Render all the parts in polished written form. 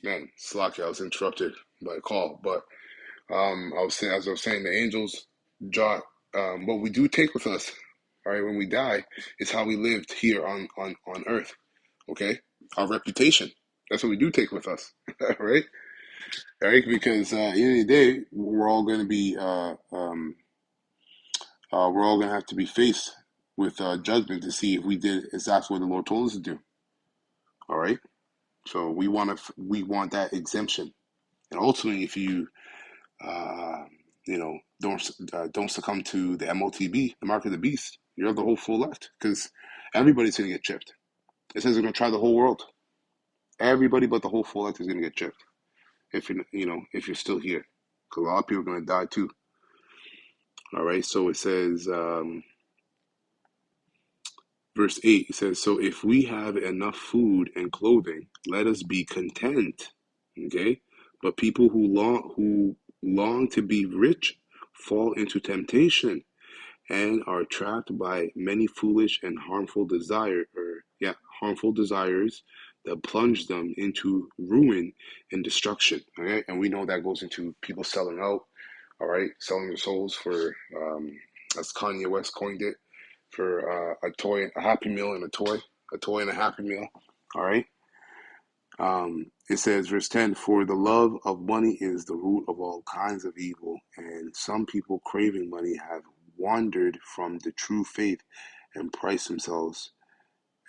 Man, Slocky, I was interrupted by a call, but I was saying, as I was saying, the angels jot what we do take with us, all right, when we die, is how we lived here on earth. Okay, our reputation. That's what we do take with us, right? Right, because at the end of the day, we're all going to have to be faced with judgment to see if we did exactly what the Lord told us to do. All right, so we want that exemption, and ultimately, if you uh, don't succumb to the MOTB, the mark of the beast, you have the whole full left because everybody's going to get chipped. It says they're going to try the whole world. Everybody but the whole full left is going to get chipped if you're still here, because a lot of people are going to die too. All right, so it says, verse 8, it says, so if we have enough food and clothing, let us be content. Okay, but people who long to be rich fall into temptation and are trapped by many foolish and harmful desires that plunge them into ruin and destruction. Okay, and we know that goes into people selling out. All right, selling their souls for, as Kanye West coined it, for a toy, a happy meal, and a toy and a happy meal. All right. It says, verse 10, for the love of money is the root of all kinds of evil, and some people craving money have wandered from the true faith and priced themselves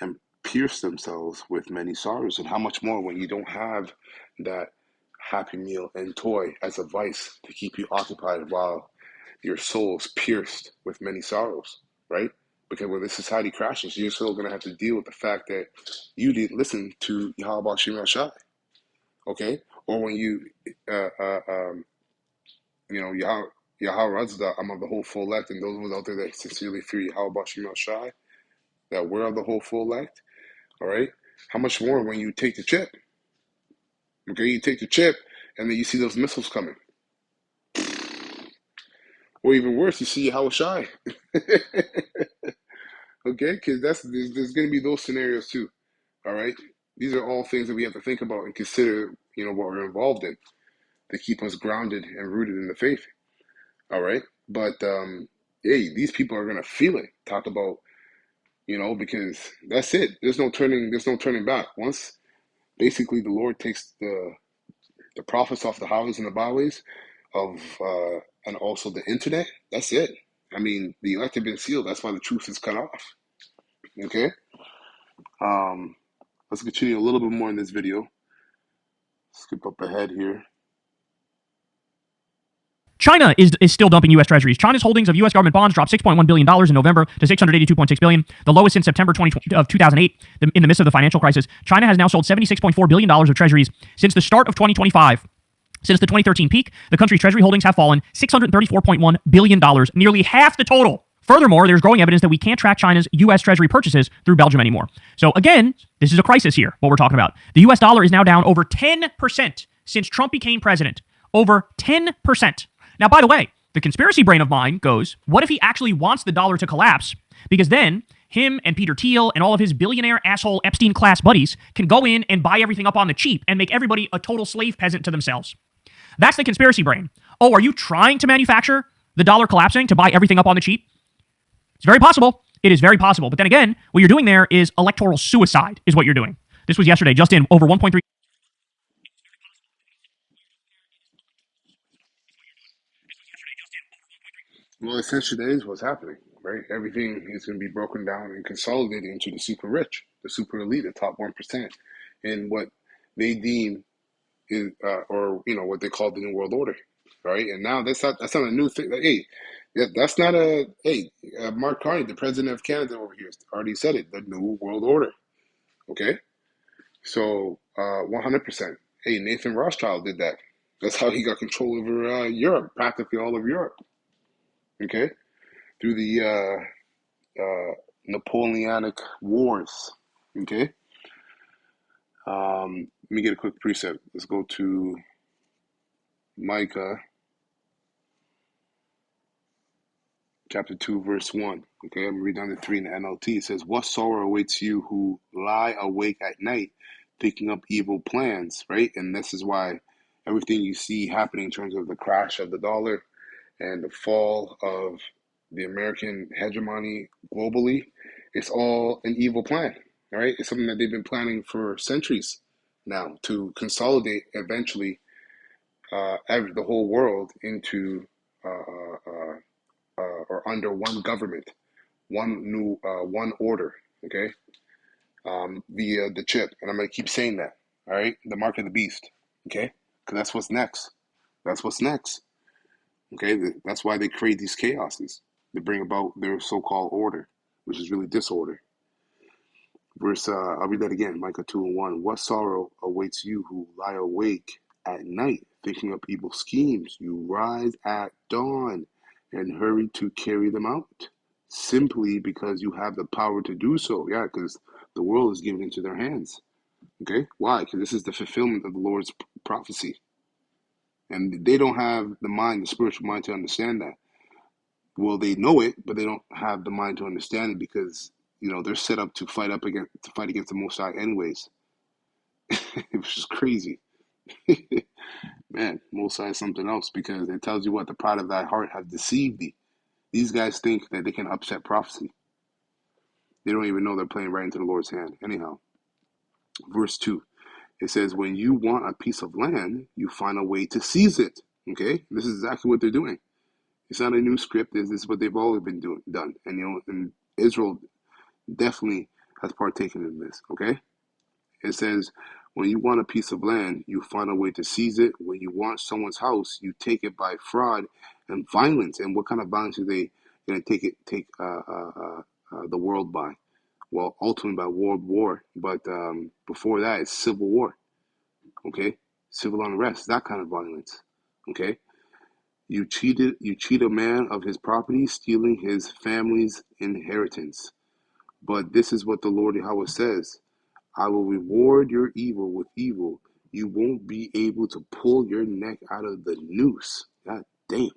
and pierced themselves with many sorrows. And how much more when you don't have that happy meal and toy as a vice to keep you occupied while your soul is pierced with many sorrows, right? Because when the society crashes, you're still going to have to deal with the fact that you didn't listen to Yahweh Shem Shai, okay? Or when uh, uh, um, Yahweh Razda, I'm of the whole full elect, and those of us out there that sincerely fear Yahweh Shem Shai, that we're of the whole full elect, all right? How much more when you take the chip, okay? You take the chip, and then you see those missiles coming. Or even worse, you see Yahweh Shai. Okay, because there's going to be those scenarios too. All right, these are all things that we have to think about and consider. What we're involved in to keep us grounded and rooted in the faith. All right, but hey, these people are going to feel it. Talk about because that's it. There's no turning. There's no turning back. Once basically the Lord takes the prophets off the highways and the byways of and also the internet. That's it. I mean, the elect have been sealed. That's why the truth is cut off. Okay. Um, let's continue a little bit more in this video. Skip up ahead here. China is still dumping U.S. Treasuries. China's holdings of U.S. government bonds dropped $6.1 billion in November to $682.6 billion, the lowest since September 2008. In the midst of the financial crisis, China has now sold $76.4 billion of treasuries since the start of 2025. Since the 2013 peak, the country's treasury holdings have fallen $634.1 billion, nearly half the total. Furthermore, there's growing evidence that we can't track China's U.S. Treasury purchases through Belgium anymore. So again, this is a crisis here, what we're talking about. The U.S. dollar is now down over 10% since Trump became president. Over 10%. Now, by the way, the conspiracy brain of mine goes, what if he actually wants the dollar to collapse? Because then him and Peter Thiel and all of his billionaire asshole Epstein class buddies can go in and buy everything up on the cheap and make everybody a total slave peasant to themselves. That's the conspiracy brain. Oh, are you trying to manufacture the dollar collapsing to buy everything up on the cheap? It's very possible. It is very possible. But then again, what you're doing there is electoral suicide is what you're doing. This was yesterday, just in over 1.3. Well, essentially, that is what's happening, right? Everything is going to be broken down and consolidated into the super rich, the super elite, the top 1%, and what they deem is, or what they call the new world order, right? And now that's not a new thing. Like, hey, that's not a hey. Mark Carney, the president of Canada over here, already said it. The new world order. Okay, so 100%. Hey, Nathan Rothschild did that. That's how he got control over Europe, practically all of Europe. Okay, through the Napoleonic Wars. Okay, let me get a quick precept. Let's go to Micah chapter 2, verse 1. Okay, I'm reading down to 3 in the NLT. It says, what sorrow awaits you who lie awake at night, thinking up evil plans, right? And this is why everything you see happening in terms of the crash of the dollar and the fall of the American hegemony globally, it's all an evil plan, all right? It's something that they've been planning for centuries now to consolidate eventually the whole world into or under one government, one order, okay? Via the chip, and I'm gonna keep saying that, all right? The mark of the beast, okay? Because that's what's next. That's what's next. Okay, that's why they create these chaoses. They bring about their so-called order, which is really disorder. Verse, I'll read that again, Micah 2:1. What sorrow awaits you who lie awake at night, thinking up evil schemes? You rise at dawn and hurry to carry them out, simply because you have the power to do so. Yeah, because the world is given into their hands. Okay, why? Because this is the fulfillment of the Lord's prophecy. And they don't have the mind, the spiritual mind to understand that. Well, they know it, but they don't have the mind to understand it because they're set up to fight against the Most High, anyways. Which is crazy, man. Most High is something else because it tells you what the pride of thy heart have deceived thee. These guys think that they can upset prophecy. They don't even know they're playing right into the Lord's hand. Anyhow, verse 2, it says, when you want a piece of land, you find a way to seize it. Okay, this is exactly what they're doing. It's not a new script. This is what they've always been done. And Israel definitely has partaken in this. Okay, it says, when you want a piece of land, you find a way to seize it. When you want someone's house, you take it by fraud and violence. And what kind of violence are they going to take the world by? Well, ultimately by world war, but before that, it's civil war. Okay, civil unrest, that kind of violence. Okay. You cheat a man of his property, stealing his family's inheritance. But this is what the Lord Yahweh says: I will reward your evil with evil. You won't be able to pull your neck out of the noose. God damn.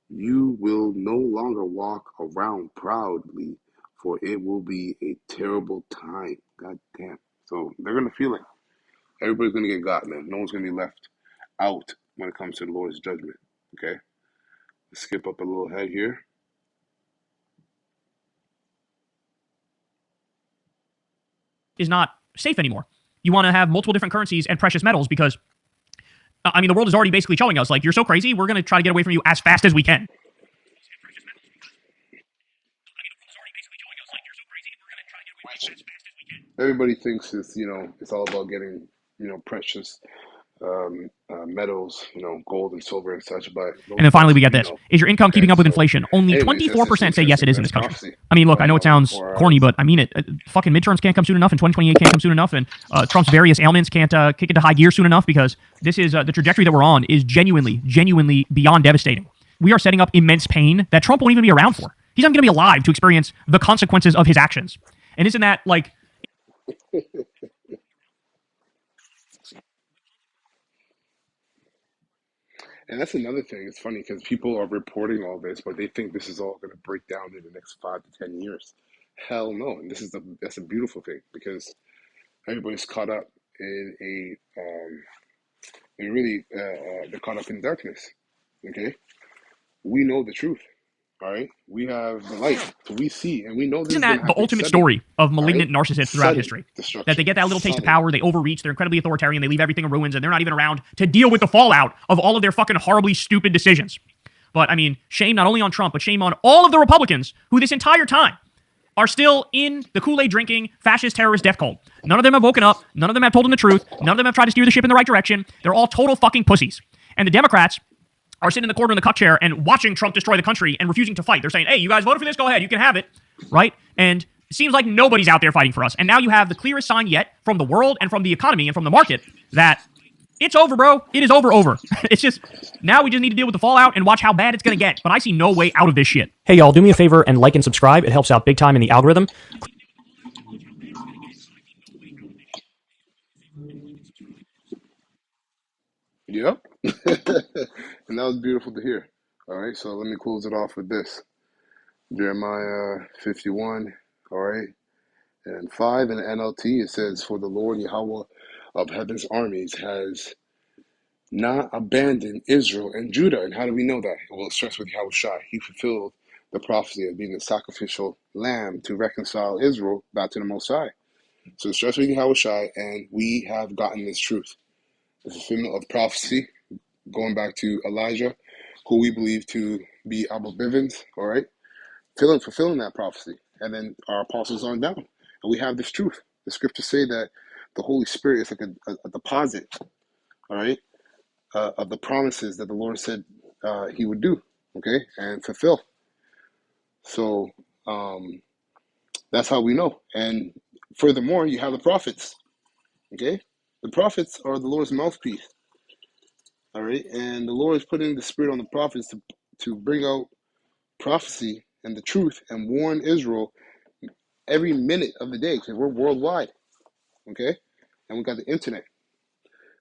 You will no longer walk around proudly, for it will be a terrible time. God damn. So they're gonna feel it. Everybody's gonna get got, man. No one's gonna be left out when it comes to the Lord's judgment. Okay? Let's skip up a little head here. Is not safe anymore. You want to have multiple different currencies and precious metals because, I mean, the world is already basically showing us, like, you're so crazy, we're going to try to get away from you as fast as we can. Everybody thinks it's all about getting precious metals, gold and silver and such. But And then finally, we get this. know. Is your income Okay, keeping up with so inflation? Only anyways, that's just 24% say yes, it interesting. is in That's this country. prophecy. I mean, look, I know it sounds 4 corny, hours. but I mean it. Fucking midterms can't come soon enough, and 2028 can't come soon enough, and Trump's various ailments can't kick into high gear soon enough because this is the trajectory that we're on is genuinely beyond devastating. We are setting up immense pain that Trump won't even be around for. He's not going to be alive to experience the consequences of his actions. And isn't that like... And that's another thing. It's funny because people are reporting all this, but they think this is all going to break down in the next 5 to 10 years. Hell no. And that's a beautiful thing because everybody's caught up in they're caught up in darkness. Okay, we know the truth. All right, we have the light, so we see and we know this Isn't is going that to the happen ultimate suddenly. story of All right, malignant narcissists throughout sudden history? That they destruction, get that little taste of sudden. power, they overreach, they're incredibly authoritarian, they leave everything in ruins, and they're not even around to deal with the fallout of all of their fucking horribly stupid decisions. But, I mean, shame not only on Trump, but shame on all of the Republicans who this entire time are still in the Kool-Aid drinking, fascist, terrorist death cult. None of them have woken up. None of them have told them the truth. None of them have tried to steer the ship in the right direction. They're all total fucking pussies. And the Democrats are sitting in the corner in the cuck chair and watching Trump destroy the country and refusing to fight. They're saying, hey, you guys voted for this? Go ahead. You can have it. Right? And it seems like nobody's out there fighting for us. And now you have the clearest sign yet from the world and from the economy and from the market that it's over, bro. It is over. It's just, now we just need to deal with the fallout and watch how bad it's going to get. But I see no way out of this shit. Hey, y'all, do me a favor and like and subscribe. It helps out big time in the algorithm. Yep. And that was beautiful to hear. All right, so let me close it off with this. Jeremiah 51. All right. And 5 in the NLT, it says, "For the Lord Yahweh of heaven's armies has not abandoned Israel and Judah." And how do we know that? Well, it starts with Yahushua. He fulfilled the prophecy of being the sacrificial lamb to reconcile Israel back to the Most High. So it starts with Yahushua, and we have gotten this truth. The fulfillment of prophecy, going back to Elijah, who we believe to be Abba Bivens, all right? Fulfilling that prophecy. And then our apostles on down. And we have this truth. The scriptures say that the Holy Spirit is like a deposit, all right, of the promises that the Lord said he would do, okay, and fulfill. So that's how we know. And furthermore, you have the prophets, okay? The prophets are the Lord's mouthpiece, all right? And the Lord is putting the Spirit on the prophets to bring out prophecy and the truth and warn Israel every minute of the day, because we're worldwide, okay? And we got the internet.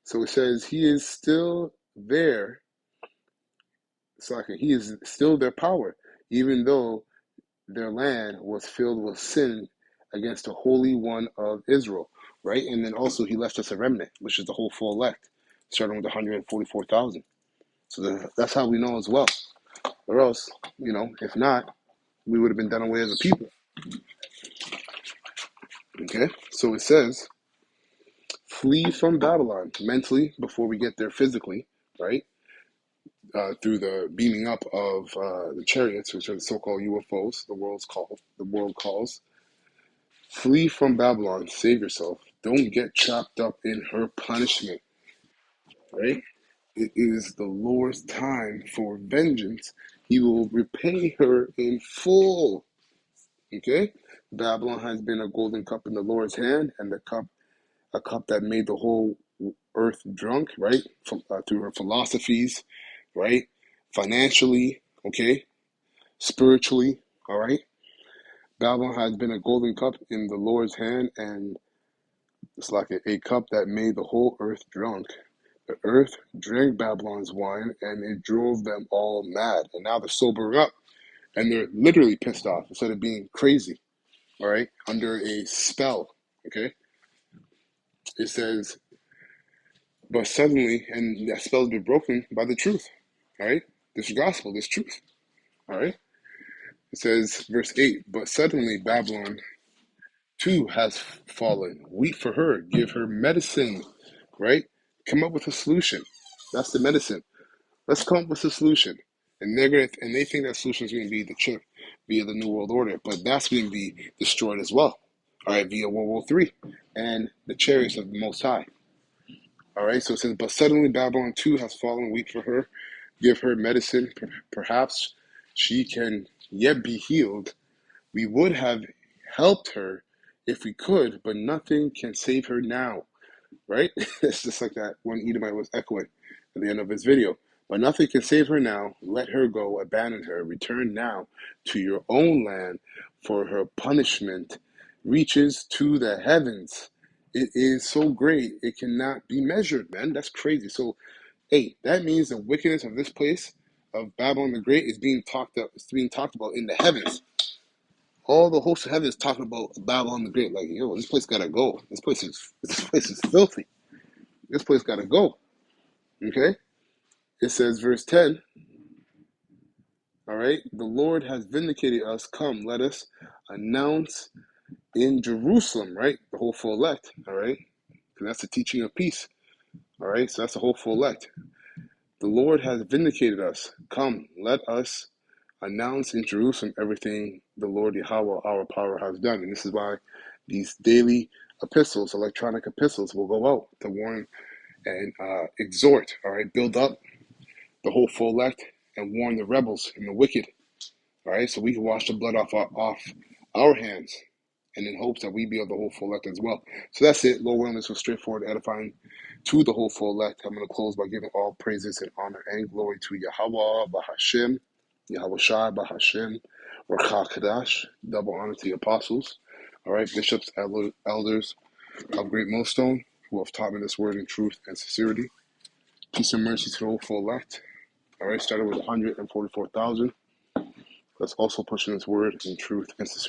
So it says he is still there. So he is still their power, even though their land was filled with sin against the Holy One of Israel, right? And then also he left us a remnant, which is the whole full elect, starting with 144,000. So that's how we know as well. Or else, if not, we would have been done away as a people. Okay? So it says, flee from Babylon mentally before we get there physically, right? Through the beaming up of the chariots, which are the so-called UFOs, the world calls. Flee from Babylon, save yourself. Don't get trapped up in her punishment, right? It is the Lord's time for vengeance. He will repay her in full, okay? Babylon has been a golden cup in the Lord's hand, and a cup that made the whole earth drunk, right? Through her philosophies, right? Financially, okay? Spiritually, all right? Babylon has been a golden cup in the Lord's hand, and it's like a cup that made the whole earth drunk. The earth drank Babylon's wine, and it drove them all mad. And now they're sobering up, and they're literally pissed off instead of being crazy, all right? Under a spell, okay? It says, but suddenly, and that spell's been broken by the truth, all right? This gospel, this truth, all right? It says, verse 8, but suddenly Babylon too has fallen. Weep for her, give her medicine, right? Come up with a solution. That's the medicine. Let's come up with a solution. And they think that solution is going to be the chip via the New World Order, but that's going to be destroyed as well. All right, via World War III and the chariots of the Most High. All right, so it says, but suddenly Babylon too has fallen. Weep for her, give her medicine. Perhaps she can yet be healed. We would have helped her if we could, but nothing can save her now. Right? It's just like that one Edomite was echoing at the end of his video. But nothing can save her now. Let her go, abandon her. Return now to your own land, for her punishment reaches to the heavens. It is so great, it cannot be measured, man. That's crazy. So, hey, that means the wickedness of this place, of Babylon the Great, is being talked up. It's being talked about in the heavens. All the hosts of heaven is talking about Babylon the Great. Like, yo, this place gotta go. This place is filthy. This place gotta go. Okay? It says, verse 10, all right, the Lord has vindicated us. Come, let us announce in Jerusalem, right? The whole full elect, all right? Because that's the teaching of peace, all right? So that's the whole full elect. The Lord has vindicated us. Come, let us announce in Jerusalem everything the Lord Yahweh, our power, has done. And this is why these daily epistles, electronic epistles, will go out to warn and exhort, all right, build up the whole full elect and warn the rebels and the wicked, all right, so we can wash the blood off our hands, and in hopes that we be of the whole full elect as well. So that's it. Lord willing, this was straightforward, edifying to the whole full elect. I'm going to close by giving all praises and honor and glory to Yahweh, Bahashim, Yahweh Shai, Bahashim, Rakha Kadash. Double honor to the apostles, all right, bishops, elders of Great Millstone, who have taught me this word in truth and sincerity. Peace and mercy to the whole full elect. All right, started with 144,000. Let's also push in this word in truth and sincerity.